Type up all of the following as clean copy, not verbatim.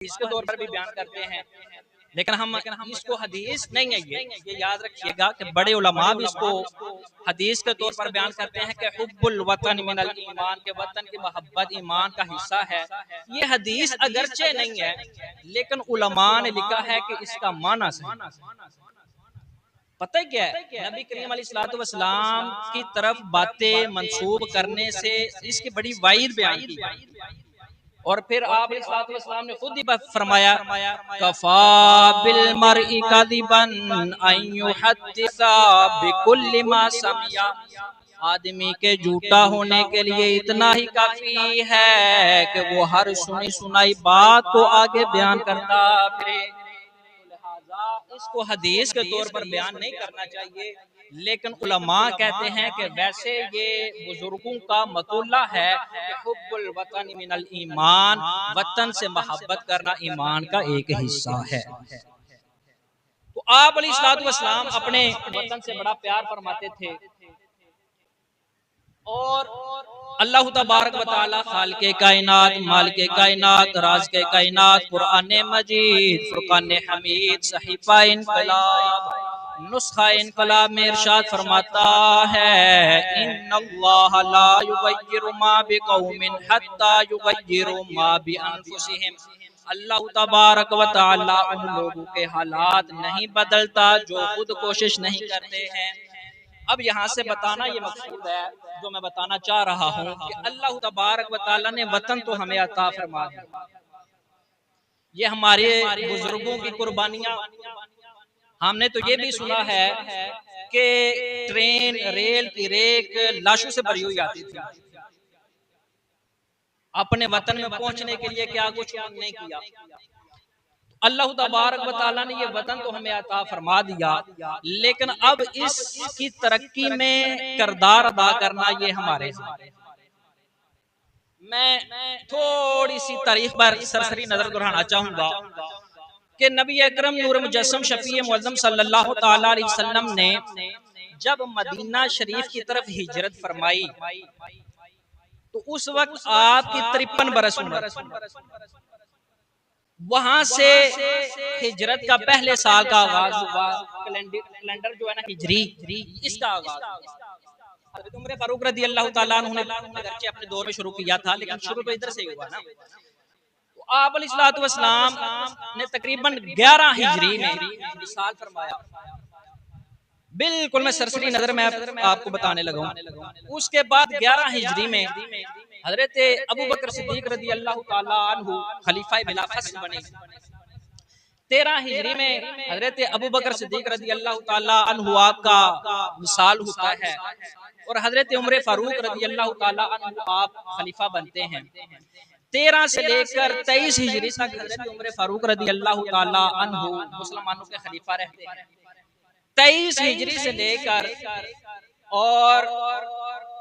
इसके तौर पर भी बयान करते हैं, लेकिन हम इसको हदीस नहीं है, ये याद रखिएगा कि बड़े उलमा भी इसको हदीस के तौर पर बयान करते हैं कि हुब्बुल वतन मिनल ईमान, के वतन की मोहब्बत ईमान का हिस्सा है। ये हदीस अगरचे नहीं है, लेकिन उलमा ने लिखा है कि इसका माना सही। पता है क्या है, नबी करीम अलैहिस्सलाम की तरफ बातें मंसूब करने से इसकी बड़ी वाइद बयान की। और फिर आप अलैहिस्सलाम ने खुद ही फरमाया, कफा बिल मरइ कदिबन अन युहद्दिसा बिकुल्लि मा समिया, आदमी के झूठा होने के लिए इतना ही काफी है कि वो हर सुनी सुनाई बात को आगे बयान करता फिरे। इसको हदीस के तौर पर बयान नहीं करना चाहिए, लेकिन उलमा कहते हैं कि वैसे ये बुजुर्गों का मकुल्ला है कि हुब्बुल वतन मिनल ईमान, वतन से मोहब्बत करना ईमान का एक हिस्सा है। तो आप अलैहिस्सलाम अपने वतन से बड़ा प्यार फरमाते थे, और अल्लाह तबारक व तआला खालिके कायनात, मालिके कायनात, राज़िके कायनात, कुरान मजीद, फुरकान हमीद, सहीफा इनकलाब, नुस्खा इनकलाब में इरशाद फरमाता है, इन्नल्लाह ला युगय्यिरु मा बिकौमिन हत्ता युगय्यिरु मा बिअनफुसिहिम। अल्लाह तबारक व तआला उन लोगों के हालात नहीं बदलता जो खुद कोशिश नहीं करते हैं। अब यहाँ से बताना ये मकसूद है, जो मैं बताना चाह रहा हूँ कि अल्लाह तबारक व तआला ने वतन तो हमें अता फरमा दिया, ये हमारे बुजुर्गों की कुर्बानियां। हमने तो ये भी सुना है कि ट्रेन रेल की रेक लाशों से भरी हुई आती थी। अपने वतन में पहुंचने के लिए क्या कुछ नहीं किया। अल्लाह तबारक व तआला ने ये वतन तो हमें अता फरमा दिया, लेकिन अब इसकी तरक्की में किरदार अदा करना ये हमारे हाथ। मैं थोड़ी सी तारीख पर सरसरी नजर दोहराना चाहूंगा कि नबी अकरम नूर मुजस्सम शफी मुअज़्ज़म सल्लल्लाहु तआला अलैहि वसल्लम ने जब मदीना शरीफ की तरफ हिजरत फरमाई, तो उस वक्त आपकी 53 बरस उम्र। वहां से हिजरत का पहले साल का आगाज हुआ। कैलेंडर जो है ना हिजरी, इसका आगाज हज़रत उमर फारूक रज़ी अल्लाह ताला अन्हु ने अगरचे अपने दौर में शुरू किया था, लेकिन शुरू तो इधर से ही हुआ ना। तो आप अलैहिस्सलातु वस्सलाम ने तकरीबन 11 हिजरी में विसाल फरमाया। बिल्कुल मैं सरसरी नजर में आपको बताने लगा हूं। उसके बाद 11 हिजरी में हजरत अबू बकर सिद्दीक रज़ी अल्लाह ताला अन्हु खलीफा बिला फस्ल बने। 13 हिजरी में हजरत अबू बकर सिद्दीक रज़ी अल्लाह ताला अन्हु आपका विसाल होता है, और हजरत उमर फारूक रज़ी अल्लाह ताला अन्हु आप खलीफा बनते हैं। 13 से लेकर 23 हिजरी तक हजरत उमर फारूक रज़ी अल्लाह ताला अन्हु मुसलमानों के खलीफा रहते हैं। 23 हिजरी से लेकर और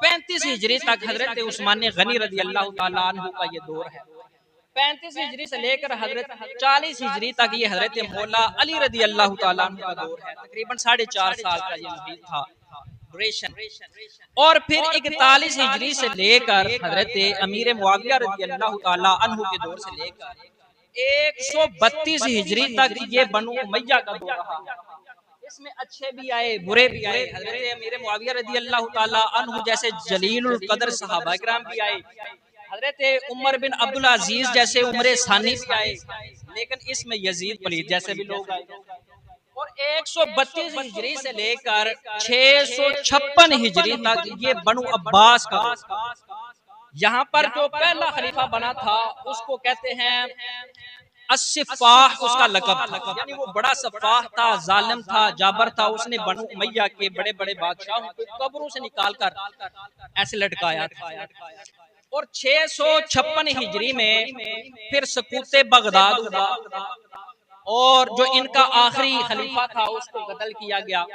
35 हिजरी तक हजरत उस्मान गनी रज़ी अल्लाह ताला अन्हु का ये दौर है। 35 हिजरी से लेकर हजरत 40 हिजरी तक ये हजरत मौला अली रज़ी अल्लाह ताला अन्हु का दौर है। तकरीबन 4.5 साल का ये नबी था ड्यूरेशन। और फिर 41 हिजरी से लेकर हजरत अमीर मुआविया रज़ी अल्लाह ताला अन्हु के दौर से लेकर 132 हिजरी तक ये बनु उमय्या का दौर रहा। इसमें अच्छे भी आए बुरे भी आए। हजरत अमीर मुआविया रज़ी अल्लाह ताला अन्हु जैसे जलीलुल कदर सहाबा किराम भी आए, हजरत उमर बिन अब्दुल अजीज जैसे उमर सानी भी आए, लेकिन इसमें यजीद पलीद जैसे भी लोग आए। और 132 हिजरी से लेकर 656 हिजरी तक ये बनु अब्बास का, यहाँ पर जो पहला खलीफा बना था उसको कहते हैं अस्सिफ़ाह, उसका लक़ब था, यानी वो बड़ा सफ़ाह था, जालिम था, जाबर था। उसने बनु उमय्या के बड़े बड़े बादशाहों को कब्रों से निकाल कर ऐसे लटकाया था। और 656 हिजरी में फिर सकूते बगदाद हुआ, और जो इनका आखिरी खलीफा था उसको कत्ल किया गया।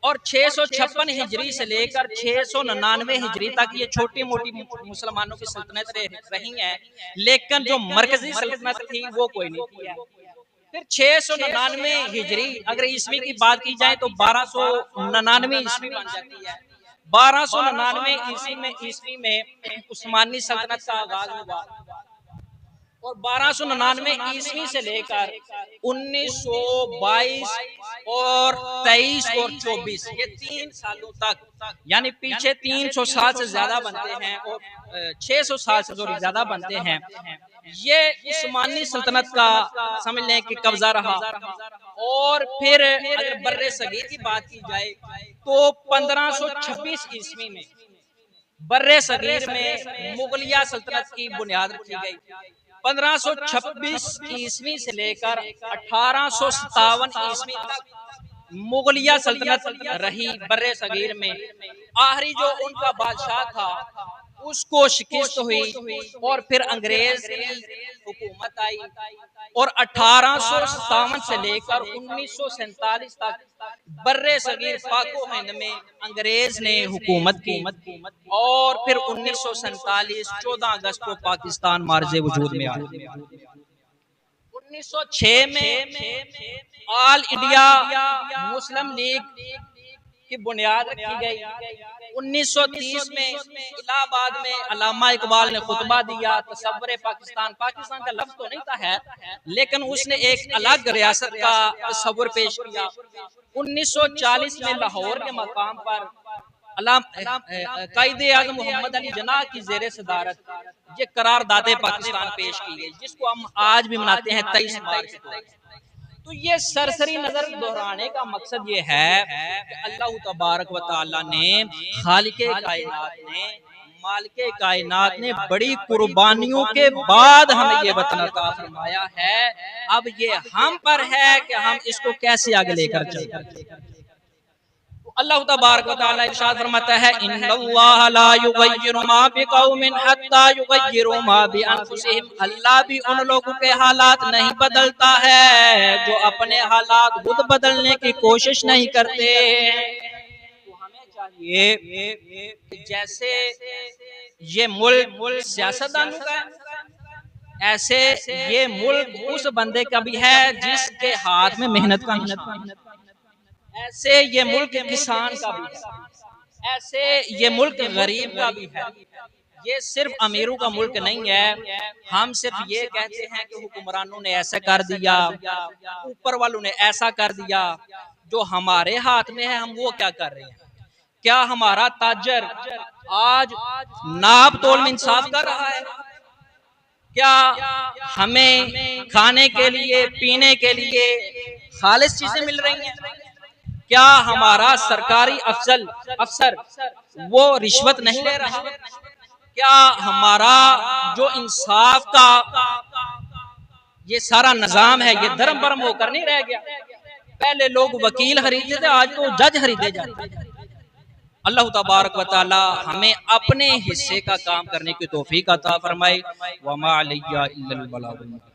और 656 हिजरी से लेकर 699 हिजरी तक ये छोटी मोटी मुसलमानों की सल्तनत रही हैं, लेकिन जो मरकजी सल्तनत थी वो कोई नहीं थी। फिर 699 हिजरी अगर ईस्वी की बात की जाए तो 1299 ईस्वी बन जाती है। 1299 ईस्वी में उस्मानी सल्तनत का आगाज हुआ, और 1299 ईस्वी से लेकर 1922 और 23 और 24 ये 3 सालों तक, यानी पीछे 300 साल से ज्यादा बनते हैं और 600 साल से जो ज्यादा बनते हैं, ये उस्मानी सल्तनत का समझ लें कि कब्जा रहा। और फिर अगर बर्रे सगीर की बात की जाए तो 1526 ईस्वी में बर्रे सगीर में मुगलिया सल्तनत की बुनियाद रखी गई। 1526 ईस्वी से लेकर 1857 ईस्वी तक मुगलिया सल्तनत रही बर्रे सगीर में। आखिरी जो उनका बादशाह था उसको शिकस्त हुई और फिर अंग्रेज की हुकूमत आई और 1857 से लेकर 1947 तक बर्रे सगीर पाको हिंद में अंग्रेज ने हुकूमत की और फिर 1947 14 अगस्त को पाकिस्तान मार्जे वजूद में आया। 1906 में ऑल इंडिया मुस्लिम लीग की बुनियाद रखी गई। 1930 में इलाहाबाद में अल्लामा इकबाल ने खुतबा दिया, तसव्वुर पाकिस्तान, पाकिस्तान का लफ्ज तो नहीं था है, लेकिन उसने एक अलग रियासत का तसव्वुर पेश किया। 1940 में लाहौर के मकाम पर कायदे आज़म मोहम्मद अली जिन्नाह की ज़ेरे सदारत ये करारदादे पाकिस्तान पेश की गई, जिसको हम आज भी मनाते हैं 23 मार्च को। तो ये सरसरी नजर दोहराने का मकसद ये है कि अल्लाह तबारक व तआला ने, खालिके कायनात ने, मालिके कायनात ने बड़ी कुर्बानियों के बाद हमें ये वतन अता फरमाया है। अब ये हम पर है कि हम इसको कैसे आगे लेकर चलें। अल्लाह तबारक व तआला इरशाद फरमाता है, इन्नल्लाह ला युगय्यिरु मा बिकौमिन हत्ता युगय्यिरु मा बिअनफुसिहिम। अल्लाह भी उन लोगों के हालात नहीं बदलता है जो अपने हालात खुद बदलने की कोशिश नहीं करते। तो हमें चाहिए कि जैसे ये मुल्क सियासतदानों का है, ऐसे ये मुल्क उस बंदे का भी है जिसके हाथ में मेहनत का निशान है। ऐसे ये मुल्क किसान का भी है, ऐसे ये मुल्क गरीब का भी है। ये सिर्फ अमीरों का मुल्क नहीं है। हम सिर्फ ये कहते हैं कि हुक्मरानों ने ऐसा कर दिया, ऊपर वालों ने ऐसा कर दिया। जो हमारे हाथ में है हम वो क्या कर रहे हैं? क्या हमारा ताजर आज नाप तोल में इंसाफ कर रहा है? क्या हमें खाने के लिए, पीने के लिए खालिस चीजें मिल रही हैं? क्या हमारा सरकारी अफसर वो रिश्वत नहीं ले रहा? क्या हमारा जो इंसाफ का ये सारा निजाम है ये धर्म भरम होकर नहीं रह गया? पहले लोग वकील खरीदते थे, आज तो जज खरीदे जाते हैं। अल्लाह तबारक व तआला हमें अपने हिस्से का काम करने की तौफीक अता फरमाए। वमा अलैया इल्लल बलागुल मुबीन।